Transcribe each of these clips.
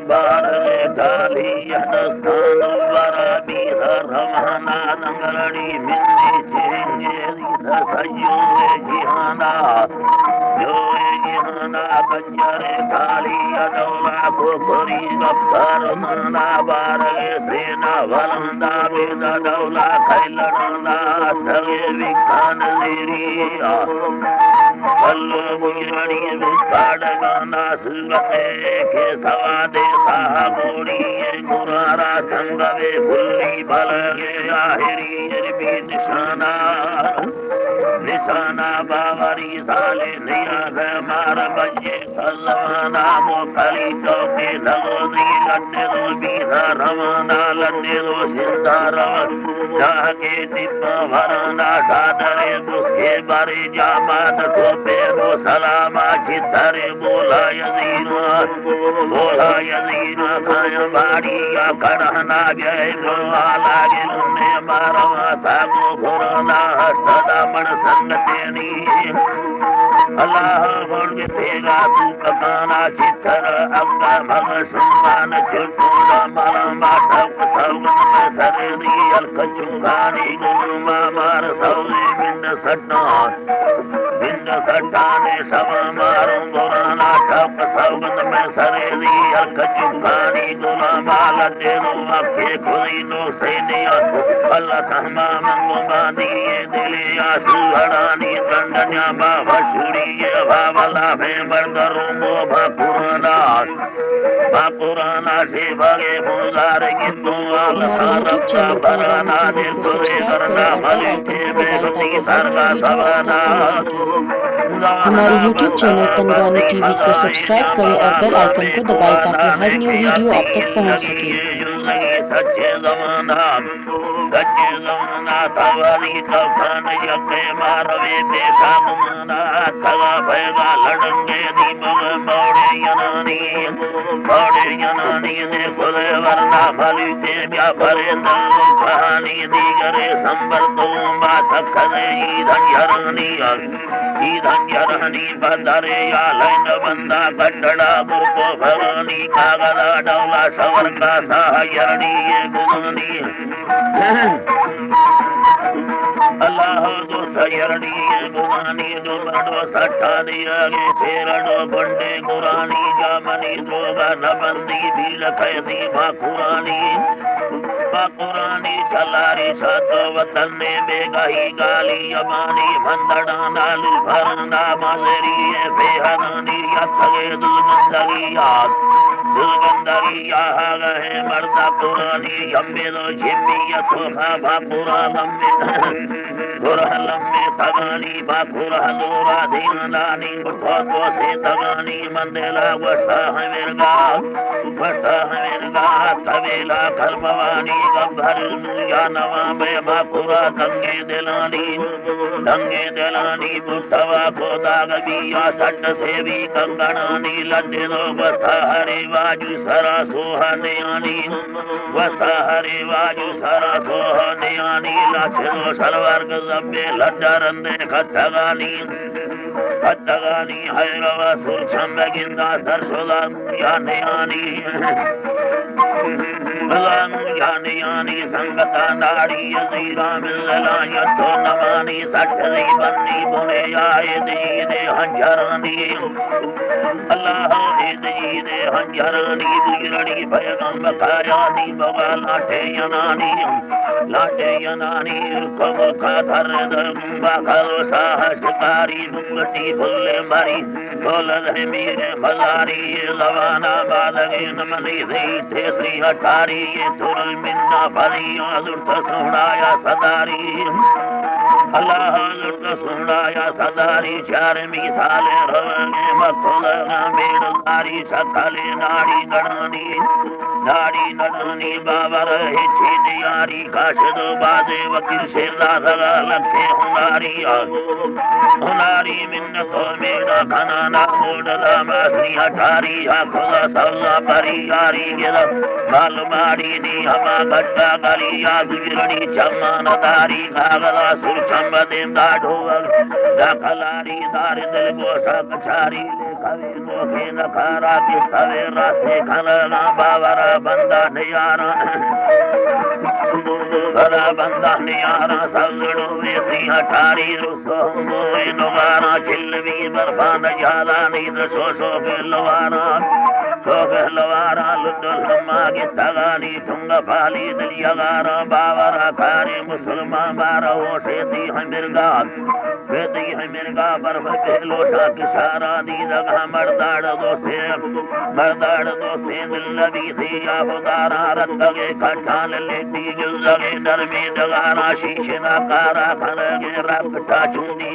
बारे गाली हदसान बरा बीहर रमना दंगलड़ी मिन्नी चेंगे सयो जिहाना जो जिहाना कंजरे गाली अदौला कोकरी गफ्तार मना बारे सेना वलंदा बेदा दौला खैलड़ना सगे विखान लेरिया अल्लो मुजड़ी काड़गाना सुगते के सवादे साहबोड़ी गुरारा संगवे बुल्ली बलगे आहिरी अरबी निशाना निशाना बावरी साले नया मार बजे सलवाना मोखली चौके लगोदी लन्ने दो बीधा रवाना लन्ने दो सिंदारा जाके दिप्पा भराना सादरे मुस्के बारे जामात को पेरो सलामा चित्तरे बोला यजीना खाया बाड़िया कड़हना जय गोवाला गिलने मारवा सागो घोरना सदा मन संगतेनी अल्लाह बोल तेरा तू कमाना चित्तर अब्दा मग सम्मान चुटूरा मलमा ठक सौगन में सरेदी अलकचुगानी गुरुमा मार सौले बिंद सट्टाने सवा मारूं गुराना ठक सौगन में सरेदी अलकचुगानी गुलामा लड्डे नो अखे खुदी नो सैनिया अल्लाह कहमा मंगो बांधिए दिले आसू हड़ानी दंडन्या बाबा छुड़ी ये बाबला में बरदरों मो बापुराना से भागे मुजार गिंदो आलसारप्पा बराना दे तुरे करना भले के बेगती सरगा सवाना। हमारे YouTube चैनल तनवानी टीवी को सब्सक्राइब करें और बेल आइकन को दबाएं ताकि हर न्यू वीडियो आप तक पहुंच सके। सच्चे जमाना तवारी कफन यके मारवे देखा मुना तगा भैगा लड़ंगे दी मग मोड़े यनानी ने खुले वरना भली ते ब्या भरे दल कहानी दी करे संबर तो बात खले ईधन यरनी बंदरे या लाइन बंदा कटड़ा गुरको भवानी कागदा डौला सवर का साहयरनी ये गुनानी अल्लाह जो सयरनी ये गुनानी जो बड़ो सट्टा दिया गे फेरडो बंडे गुरानी जामनी जोगा नबंदी भी लखैदी बाकुरानी चलारी सातो वतन ने बेगाही गाली अमानी भंदड़ा नालू भरना मजरी बेहदानी या सगे दुलगंदगी या गए मर्दा पुरानी यम्मे दो जिम्मी या सोखा बापुरा लम्मे तगानी बापुरा लोरा दीनानी बुद्धो से तगानी मंदेला वसा हमेरगा तवेला खरबवानी गब्बर या नवा में बापुरा दंगे दिलानी बुद्धवा को दागबी या सट से भी कंगनानी लड्डे दो बसा हरे वाजू सरा सोहने आनी लाछनो सरवर्ग जब्बे लड्डा रंदे खत्तगानी हैरवा सुरछम गिंदा सरसोदा याने आनी संगता नाड़ी यजीरा मिलला यतो नमानी सटरी बन्नी बुने आए दीने हंजरानी अल्लाह दीने हंजरानी बुजरणी भयगम खायानी बवा लाटे यनानी कब खाधर दम्बा खलो साहसकारी मुंगटी फुल्ले मरी बोलल है मीरे भलारी लवाना बालगे नमली थे श्री हटारी ये तुरल मिन्ना भरी आलुर्थ सुनाया सदारी अल्लाह आलुर्थ सुनाया सदारी चार मिसाले रवने मखुलगा मेड़दारी सकले नाड़ी नडानी बाबर है छेदियारी काशद बाजे वकील शेरदा सगा लखे हुनारी मिन्न न तो मेरा खाना ना मोड़ला मासनी हठारी आखोला सौला परियारी गिरा मालमारी नी हमा गट्टा गलिया गुजरनी चम्मान दारी घागला सुर चम्ब देम दाढ़ोल दाखलारी दार दिल गोसा कछारी ले कवे नोखे नखारा के सवे रासे खलना बावरा बंदा नियारा बड़ा बंदा नियारा सलड़ो वेसी हठारी रुसो मोए नवारा चिल्लवी बरफान जाला नींद सो लवारा लुदल मागे तगानी ठुंग फाली दिलियागारा बावरा खारे मुसलमान बारा हो सेती हमिरगा वेदी हमिरगा बरफ पेलो शाक सारा दी दगा मर्दाड़ दो से दिल लगी थी आबदारा रत्तगे कठान लेती गिलगे डर में दगारा शीशे ना कारा खनगे रखता चूंदी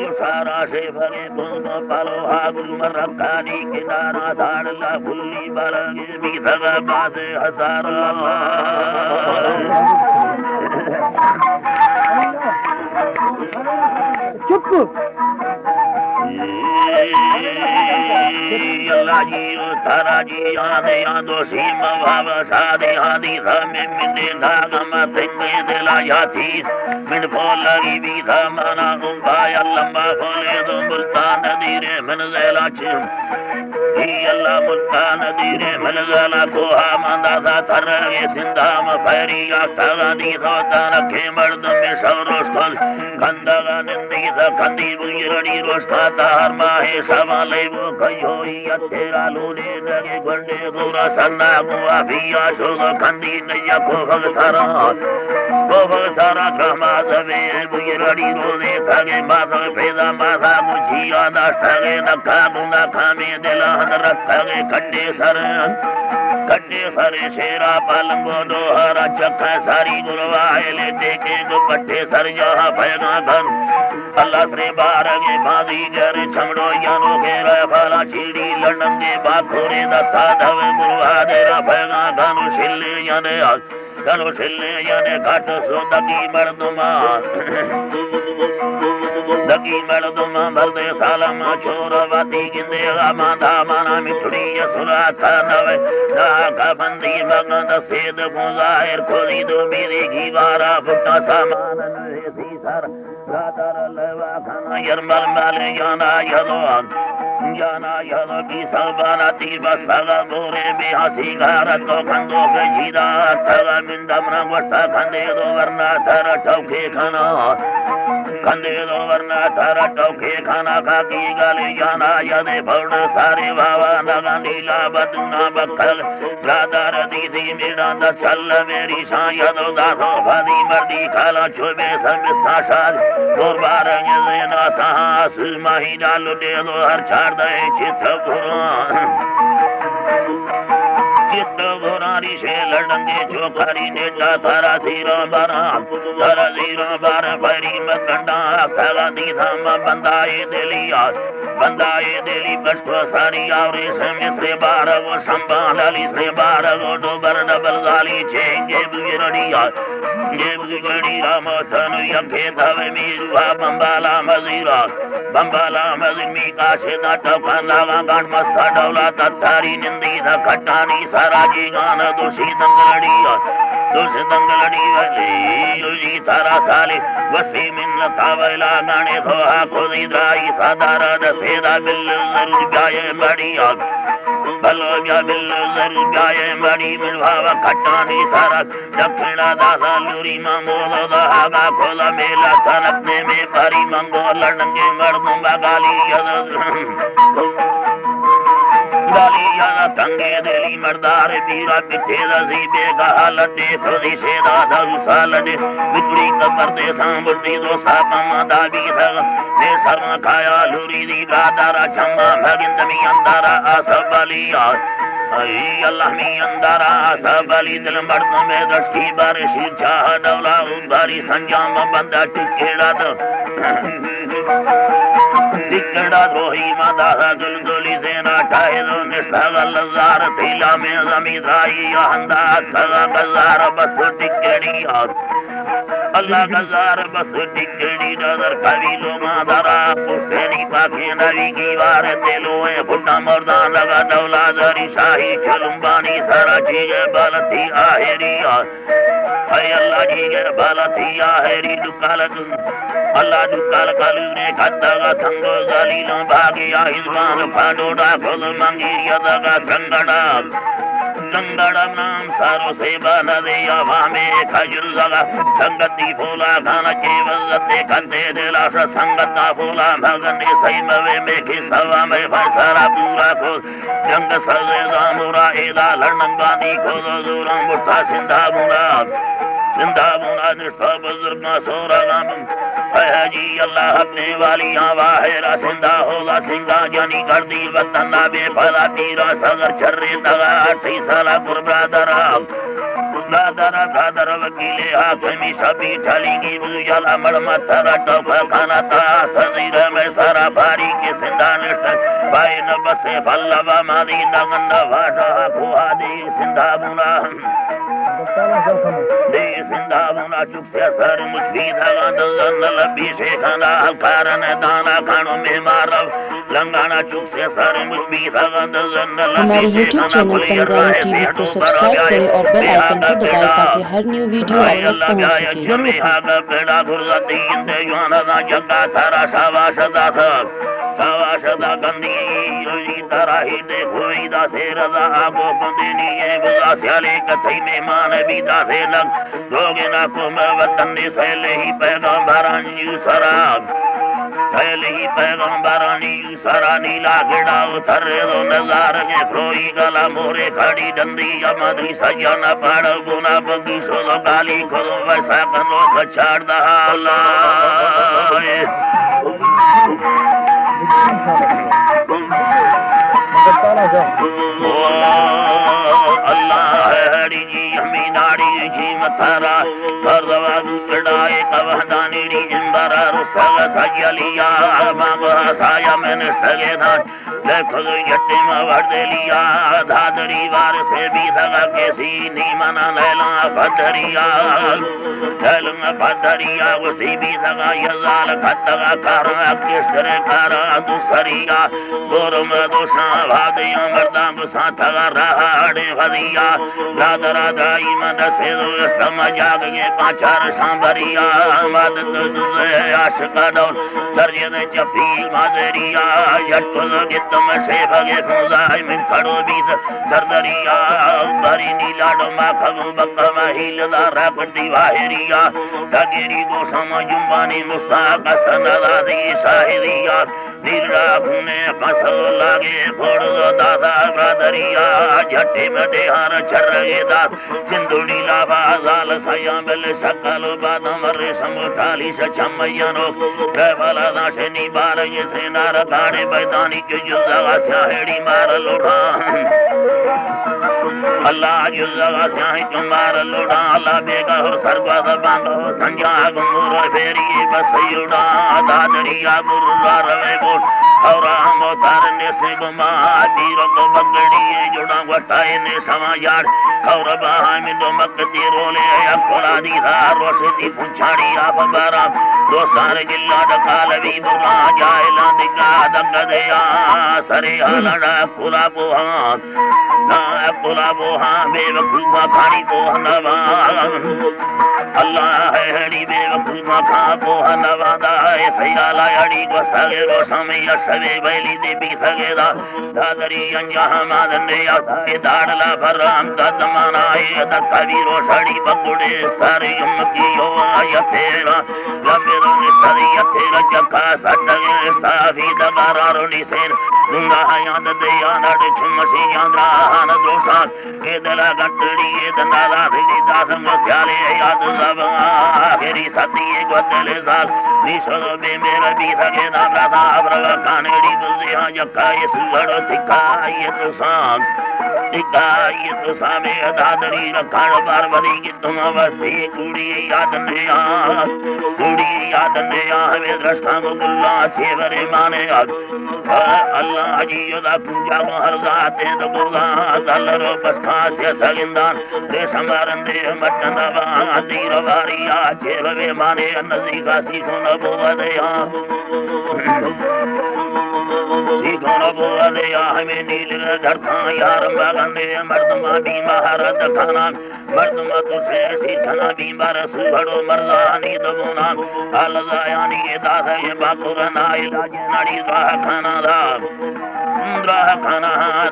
उसारा से भरे बुंद पालो हागुल मरकानी किनारा धाड़ला फुल्ली बलगे भी धगा बाजे हजारा चुप अल्लाह जी तारा जी आदे आदो सीम भाव सादे आदि धमे मिंदे धागम तिंगे दिला याथी मिन फोलगी भी धमाना उम्बाया लंबा फोले दो मुल्तान दीरे मन ज़ैला चिम अल्लाह मुल्तान दीरे मन ज़ैला कोहा मंदा दा तरगे सिंधाम फैरिया तगा दी धोता रखे मर्द में सौरोश खोल कंदगा निंदी दा कंदी बुगिरड़ी रोस्ता तार माहे सवाले वो कयो या तेरा लोने लगे गंडे गोरा सन्ना गुआ भिया शोग कंदी नैया को भग सारा ग्रहमा दवे बुगिरड़ी रोने थगे माधव फेदा माथा मुझिया दास्तागे नखा गुना खामे दिला रखगे कट्टे सरे शेरा पालंगो दोहरा चक्का सारी गुरवाए ले देखे गो पट्टे सर जहा भयगा घन अल्लाह से बारगे बादी गरे छमड़ो यानो घेरा फाला चीड़ी लंडंगे बाखोरे दत्ता धवे गुरवा देरा भयगा घनो शिल्ले याने घाट सो दगी मर्दमा भरदे सालम छोरवती गिंदेगा माधा माना मिठड़ी सुरा था नवे का बंदी मगन सेद मुजाहिर खोली दो मेरी घीवारा फुटा सामान नवेसी सर रातर लेवा खाना यरमल माले याना यदो की सलबाना ती बसगा गोरे बेहसी घारत तो खंदो के जीरा थगा मिंदम न वस्ता खंदे दो वरना थर टौके खाना का की गाले जाना यदे भौड़ सारे बाबा नगा नीला बदना बखल राधार दीदी मेरा दसल मेरी शायदो दासो भादी मर्दी खाला चोबे समिस्ता शाद दो बार ना साहस महीना लुटे दो हर छाड़ दे चित्त घोरारी से लड़ंगे चौकारी ने तारा धीरा बारा भरी मकंडा खगा दी धाम बंदाए देली बस्तो सारी आवरे से मिस्रे बारा वो संभाली से बारा वो डोबर डबल गाली चेंगे बुगिरड़िया ये बुगिरड़ी रामोथन यखे धवे मीरुआ बंबाला मजीर मी काशे ना टोकन लागा गांड मस्ता डौला तत्तारी निंदी धा खट्टानी सारा जी गाना दोषी दंगलड़ी वाले योजी तारा साले वसी मिन्न तावला गाने धोहा खोदी द्राई सादारा दसेदा बिल जरूर गाये बड़ी आग भलो जा बिल जरूर गाये बड़ी मिलवावा खट्टानी सारा दक्षिणा दादा लूरी मामोलो दागा खोला मेला सनपने में भारी मंगो लड़ंगे मर्दों गाली याना तंगे देली मर्दार बीरा पिठे रसी बेगा लटे थोड़ी से दादा साल दे बिगड़ी कबर दे सांबुटी दो सापमा दाबी सग ने शर्मा खाया लूरी दी गादारा चम्मा भगिंद मी अंदारा असबलिया आई अल्लाह मी अंदारा असबली दिल मर्द में दस की बार शीर चाह डौला बारी संजाम बंदा टिकेड़ा दो टिकड़ा द्रोही मादा गुलगुली से नाटाए दो निष्ठगल जार थीला में जमीदाई हंदा थगा बजार बस टिकड़ी Allah gazar bas tingdi nazar kavilo madara pusteni pakhe navi ki var telo e butta mordan laga dawla dari shahi chalumbani sara cheez balati aheriya ay Allah ji ge balati aheri dukalat Allah dukal kalune khattaga thango zalilo bhagiya hizban phadoda khol mangiriya daga gangada Gangadam naam saro seba nadeya vame khajul zaga sangati phola khana chevazate kante delasa sangata phola bhagane saimave mekhi savame vasara pura ko jang saze zamura eda lanangani khodo duram mutta sindhamura nisab zurna soragam Haji Allah apne waliyan wahera sinda hoga singa jani gardi vatana be phala tira sagar charre daga 28 sala purbradara dadara vakile hakimi sabi chalingi bujala madmatara toka khana ta sadira me sara bari ke sinda nist bai nabse pallava madina ganda vada kuhadi sinda buna de sinda buna chukse sar musbida ganda labbi shekhana alkaran dana khano me marav langana chukse sar musbida ganda हमारे YouTube channel तंगवानी TV को subscribe करें और bell icon को दबाएं ताकि हर new video आप तक पहुंच सके। Savashada gandhi tarahi dekho ida se raza abo bandini ye buza syale kathai mehman bida se lag loge na ko watan ne saile hi paigambharan yusara saile hi paigambharan yusara nila geda uthare do nazar ke froi gala more khadi dandi amadri sajana pada guna bagi solo gali kholo vaisa kano khachda Allah Allah hari ji aminari ji matara karwa gudai kavadani di jimbara rusaga sajaliya amagha saya menestagena lekho yatte ma vardeliya dadari var se bi thaga kesi ni mana lela badariya lela badariya usi bi thaga yazal khattaga kara kesre kara dusariya gorum dosha vadya mardam sathaga rahade vadiya dadara dai mad se samajag ge pachar sambariya mad duzhe ashka dol sarjed chapil madariya yatko gitam se bhage khuzai min khado bid sardariya bari nilado ma khagu bakma hilda rapdi vahiriya dageri gosama jumbani mustaq sanada di sahiriya nilra khune pasal lage phod dada bradariya jatte made har charge da sinduli lava zal sayam bel sakal badam re samutali sachamyano kevala da sheni bar ye senar gade baidani ke juzaga syahedi mar lodha Allah juzaga syahi tumar lodha Allah bega ho sarva bando sanja gumur feri basayuda dadariya burlar ve bot aura motar ne se guma tiro ko bagdi joda wataye ne samayar aura bahami do makti role akola di dar roseti punchadi apabara dosar gilla da kalavi burla jaila diga dagdeya sare halada kula boha na kula boha bevakuma khani boha nawa Allah hai hari bevakuma kha boha nawa da sayala yadi gosage rosamiya save baili devi thageda dadari anja madane asai dadla baram dadmana ed kaviro sadi bagude sare umki yo ayatera lamera sariyatera jakka sadage safi dagararoni sen dunga yad deyana de chumasi yandra ana dosa kedala gatdi ednala dhidi dasam syale yad zaba geri satiye godale zal nisho be mera bi thage na brada abra kanedi buziha jakka yesu gado tikka yesu san दिखाई तो सामे दादरी रखण बार बनी कि तुम अवस्थी कुड़ी याद ने आ कुड़ी याद ने आ वे दृष्टा गुल्ला छेवरे माने अल्लाह जी योदा पूजा को हर जाते तो गोगा दलरो बस्ता से सगिंदान रे समारंदे मटन बा दीर वारिया छेवरे माने नजी का सीखो न बोवा दे सीखो न बोवा दे हमें नील धरता यार बागंदे मर्दमा भी महारत खाना मर्दमा तुझे सीखना भी बरस बड़ो मर्दानी दबोना अलजायानी ये दास ये बाकुर नाई लाज नड़ी द्वाह खाना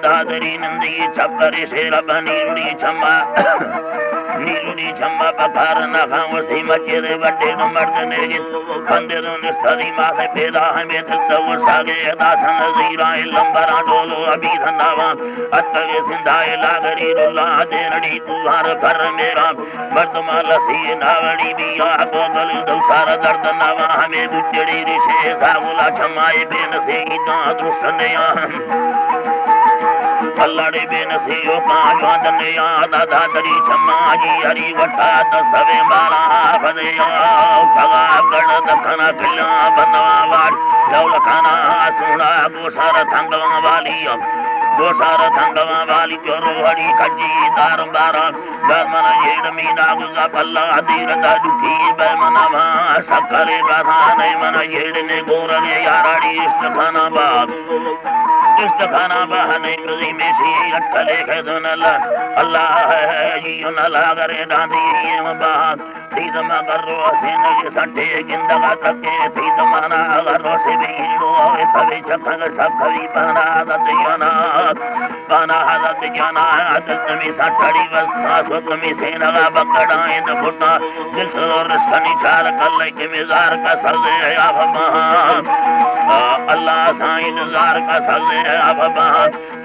दादरी नंदी छप्परी शेर बनी उड़ी छम्मा नीलुनी छम्मा पखार न खाओ सी मचे दे बड्डे न मर्द ने बंदे दो निस्तरी माथे पैदा हमें तो सागे दासन जीरा लंबरा डोलो अभी धंधावा अत्तगे सिंधाए लागरी रुला देरड़ी तुहार कर मेरा मर्दमा लसी नावड़ी बिया गोगल दौसार दर्द नवा हमें बुचड़ी ऋषे सागुला छमाए बेन से इतना दुष्टनया अल्लाड़े बेन से ओ पांचवा दनया दादा तरी छम्मा जी हरी वटा दसवे मारा बदया भगा गण दखना खिला बनवा वाड़ लौल खाना सुना गोसार थंगवा वाली चोरो हड़ी कजी दार बारा बर्मन येड़ मीना गुजा पल्ला दीर दा दुखी बर्मन वा सकरे बाधा नहीं मन येड़ ने गोरगे याराड़ी इष्ट खाना बहने मुझी में सी अट्ठले खेदन अल्लाह है जी नला करे डांदी बात थी दमा करो असेन ये संटे गिंदगा तके थी दमाना करो से बीड़ो सवे चखन सखवी पाना दतियाना पाना दतियाना दतमी सठड़ी वस्ता सुतमी सेनगा बकड़ाए द फुटा दिल और सनी चार कल के मिजार का सजे अब अल्लाह साईं नजार का सजे अब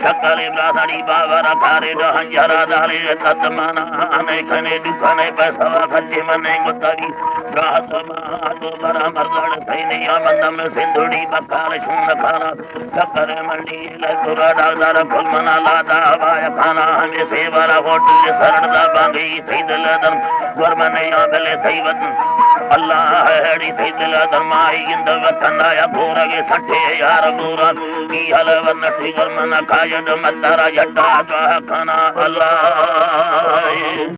सकले ब्रादरी बाबर खारे हंजरा दारे तत्माना अने खने दुखने पैसा खर्चे मने गुतरी रात तो बरा मर्दड़ सैने मंदम सिंधुड़ी बकार शून खाना सकरे मंडी लसुरा डादर फुलमना लादा बाय खाना हमें सेवरा होटल सरदा बांगी सैदल दम गुरमने आबले सैवत अल्लाह हड़ी सैदल दरमाई इंद वतनाया भोरगे सठे यार भोरा की हलवन सी गुरमना कायद मतरा जड्डा खाना अल्लाह